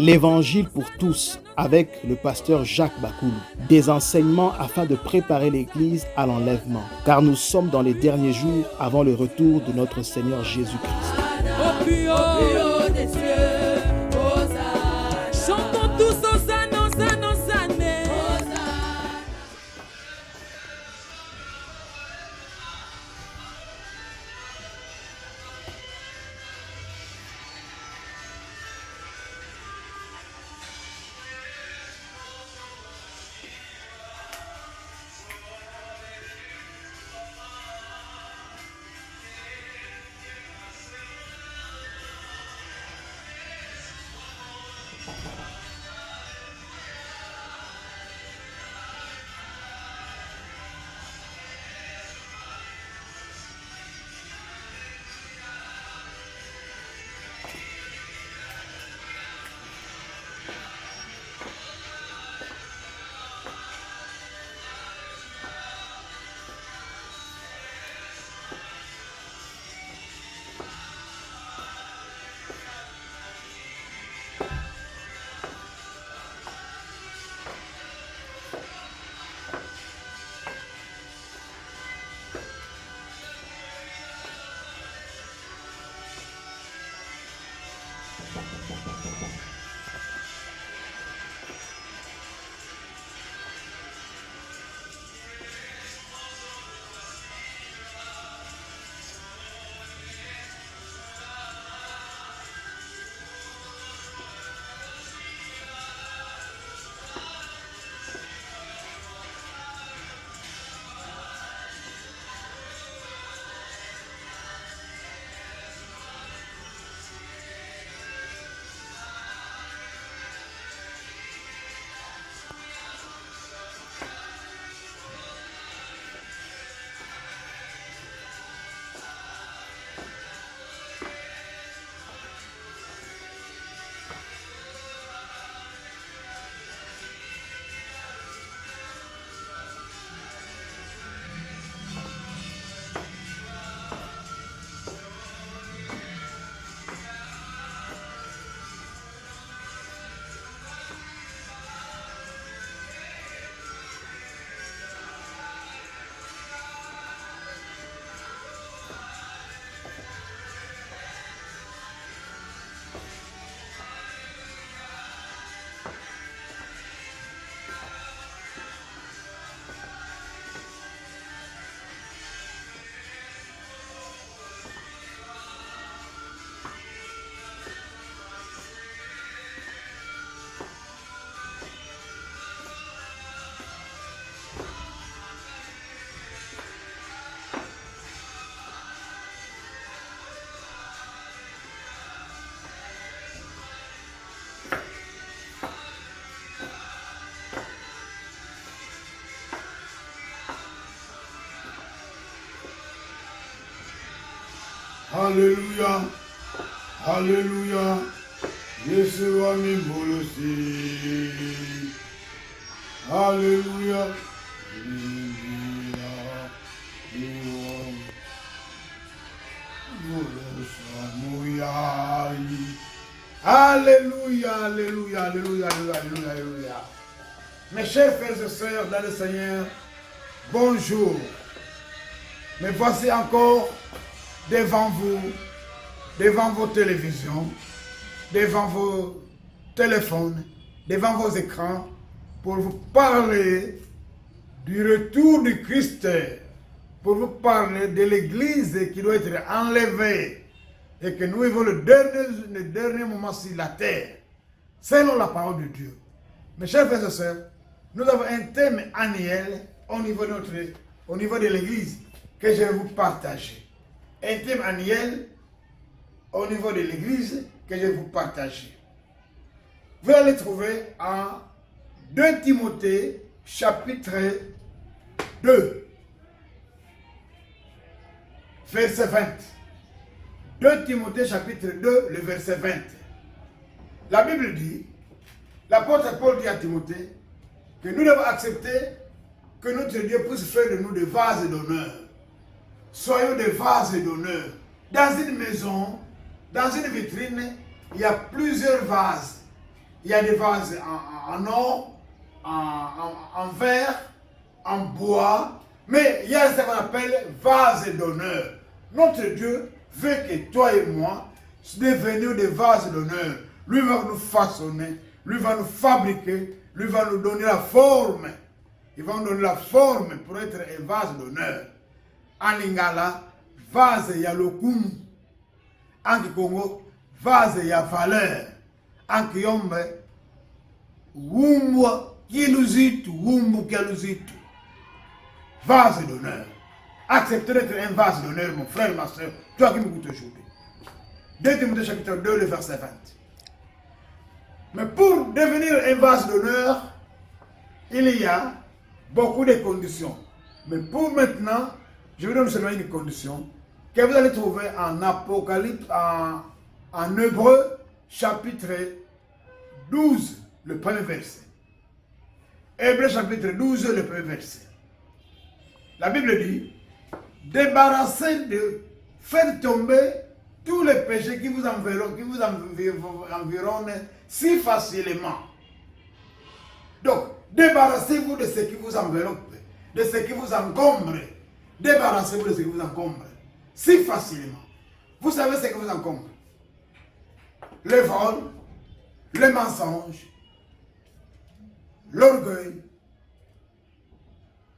L'Évangile pour tous avec le pasteur Jacques Bakoulou. Des enseignements afin de préparer l'Église à l'enlèvement, car nous sommes dans les derniers jours avant le retour de notre Seigneur Jésus-Christ. Au plus haut des cieux, Hosanna. Chantons tous Hosanna, Hosanna, Hosanna. Alléluia, Alléluia, Yesu ami bolosi. Alléluia, Alléluia, Alléluia, Alléluia, Alléluia, Alléluia, Alléluia. Mes chers frères et sœurs dans le Seigneur, bonjour. Me voici encore devant vous, devant vos télévisions, devant vos téléphones, devant vos écrans, pour vous parler du retour du Christ, pour vous parler de l'Église qui doit être enlevée et que nous vivons le dernier moment sur la terre, selon la parole de Dieu. Mes chers frères et sœurs, nous avons un thème annuel au niveau de l'Église que je vais vous partager. Un thème annuel au niveau de l'Église que je vais vous partager. Vous allez trouver en 2 Timothée chapitre 2, verset 20. 2 Timothée chapitre 2, le verset 20. La Bible dit, l'apôtre Paul dit à Timothée, que nous devons accepter que notre Dieu puisse faire de nous des vases d'honneur. Soyons des vases d'honneur. Dans une maison, dans une vitrine, il y a plusieurs vases. Il y a des vases en or, en verre, en bois, mais il y a ce qu'on appelle vase d'honneur. Notre Dieu veut que toi et moi devenions des vases d'honneur. Lui va nous façonner, lui va nous fabriquer, lui va nous donner la forme. Il va nous donner la forme pour être un vase d'honneur. En Lingala, vase ya lokumu. En Congo, vase ya valeur. En Kiyombe, wumbwa kiluzitu, wumbu kiluzitu. Vase d'honneur. Acceptez d'être un vase d'honneur, mon frère, ma soeur, toi qui m'écoutes aujourd'hui. 2 Timothée chapitre 2, le verset 20. Mais pour devenir un vase d'honneur, il y a beaucoup de conditions. Mais pour maintenant, je vous donne seulement une condition que vous allez trouver en Apocalypse, en Hébreu, chapitre 12, le premier verset. Hébreu, chapitre 12, le premier verset. La Bible dit, débarrassez de faire tomber tous les péchés qui vous environnent si facilement. Donc, débarrassez-vous de ce qui vous enveloppe, de ce qui vous encombre. Débarrassez-vous de ce qui vous encombre si facilement. Vous savez ce qui vous encombre? Le vol, le mensonge, l'orgueil,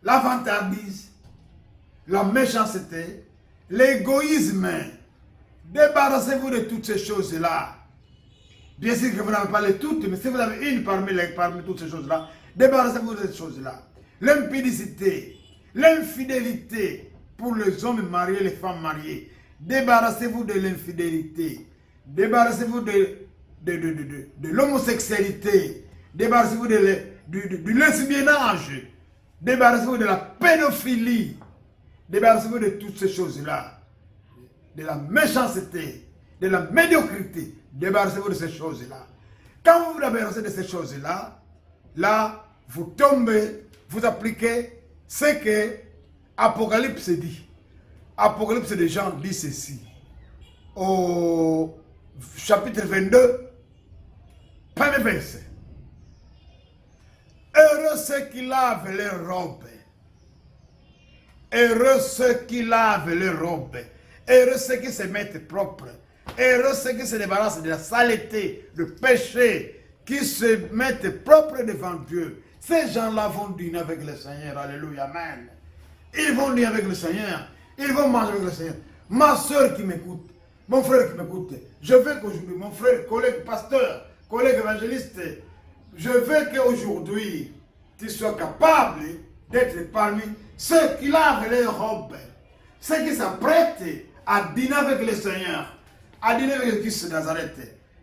la vantardise, la méchanceté, l'égoïsme. Débarrassez-vous de toutes ces choses-là. Bien sûr que vous n'avez pas les toutes, mais si vous avez une parmi toutes ces choses-là, débarrassez-vous de ces choses-là. L'impudicité, l'infidélité pour les hommes mariés et les femmes mariées. Débarrassez-vous de l'infidélité. Débarrassez-vous de l'homosexualité. Débarrassez-vous du lesbiennage. Débarrassez-vous de la pédophilie. Débarrassez-vous de toutes ces choses-là. De la méchanceté, de la médiocrité. Débarrassez-vous de ces choses-là. Quand vous vous débarrassez de ces choses-là, là, vous tombez, vous appliquez ce que Apocalypse dit. Apocalypse des Jean dit ceci. Au chapitre 22, premier verset. Heureux ceux qui lavent leurs robes. Heureux ceux qui lavent leurs robes. Heureux ceux qui se mettent propres. Heureux ceux qui se débarrassent de la saleté, du péché, qui se mettent propres devant Dieu. Ces gens-là vont dîner avec le Seigneur. Alléluia, amen. Ils vont dîner avec le Seigneur. Ils vont manger avec le Seigneur. Ma soeur qui m'écoute, mon frère qui m'écoute, je veux qu'aujourd'hui, mon frère, collègue pasteur, collègue évangéliste, je veux qu'aujourd'hui, tu sois capable d'être parmi ceux qui lavent leurs robes, ceux qui s'apprêtent à dîner avec le Seigneur, à dîner avec le Christ de Nazareth.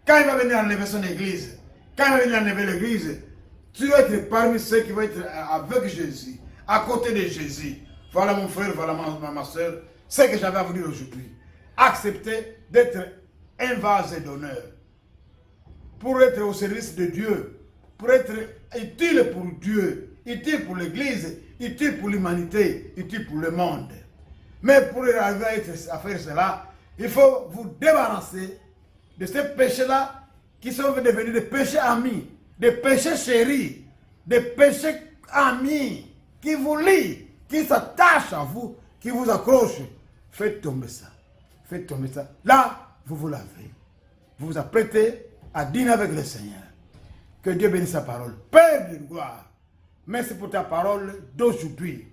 Quand il va venir enlever son église, quand il va venir enlever l'église, tu dois être parmi ceux qui vont être avec Jésus, à côté de Jésus. Voilà mon frère, voilà ma soeur, ce que j'avais à vous dire aujourd'hui. Acceptez d'être un vase d'honneur pour être au service de Dieu, pour être utile pour Dieu, utile pour l'église, utile pour l'humanité, utile pour le monde. Mais pour arriver à faire cela, il faut vous débarrasser de ces péchés-là qui sont devenus des péchés amis, des péchés chéris, des péchés amis qui vous lient, qui s'attachent à vous, qui vous accrochent. Faites tomber ça. Faites tomber ça. Là, vous vous lavez. Vous vous apprêtez à dîner avec le Seigneur. Que Dieu bénisse sa parole. Père de gloire, merci pour ta parole d'aujourd'hui.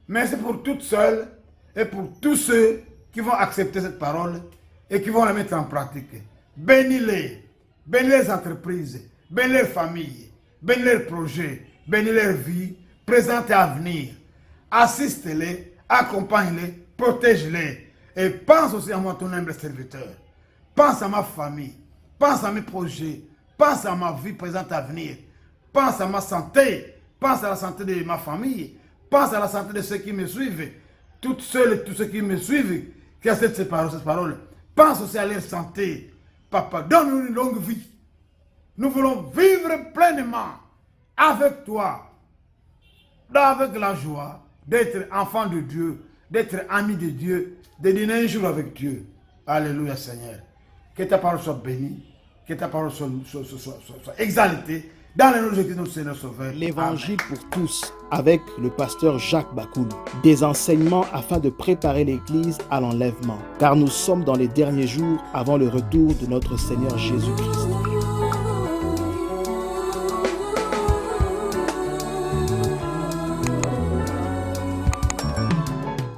Merci pour toutes seules et pour tous ceux qui vont accepter cette parole et qui vont la mettre en pratique. Bénis-les. Bénis les entreprises. Bénis leurs familles. Bénis leurs projets. Bénis leur vie, présente et à venir. Assiste-les, accompagne-les, protège-les. Et pense aussi à moi, ton humble serviteur. Pense à ma famille. Pense à mes projets. Pense à ma vie présente à venir. Pense à ma santé. Pense à la santé de ma famille. Pense à la santé de ceux qui me suivent. Toutes celles et tous ceux qui me suivent, qui acceptent ces paroles. Pense aussi à leur santé. Papa, donne-nous une longue vie. Nous voulons vivre pleinement avec toi, avec la joie d'être enfant de Dieu, d'être ami de Dieu, de dîner un jour avec Dieu. Alléluia, Seigneur. Que ta parole soit bénie, Que ta parole soit exaltée dans le nom de Jésus, notre Seigneur Sauveur. L'Évangile pour tous avec le pasteur Jacques Bakoulou. Des enseignements afin de préparer l'Église à l'enlèvement. Car nous sommes dans les derniers jours avant le retour de notre Seigneur Jésus-Christ.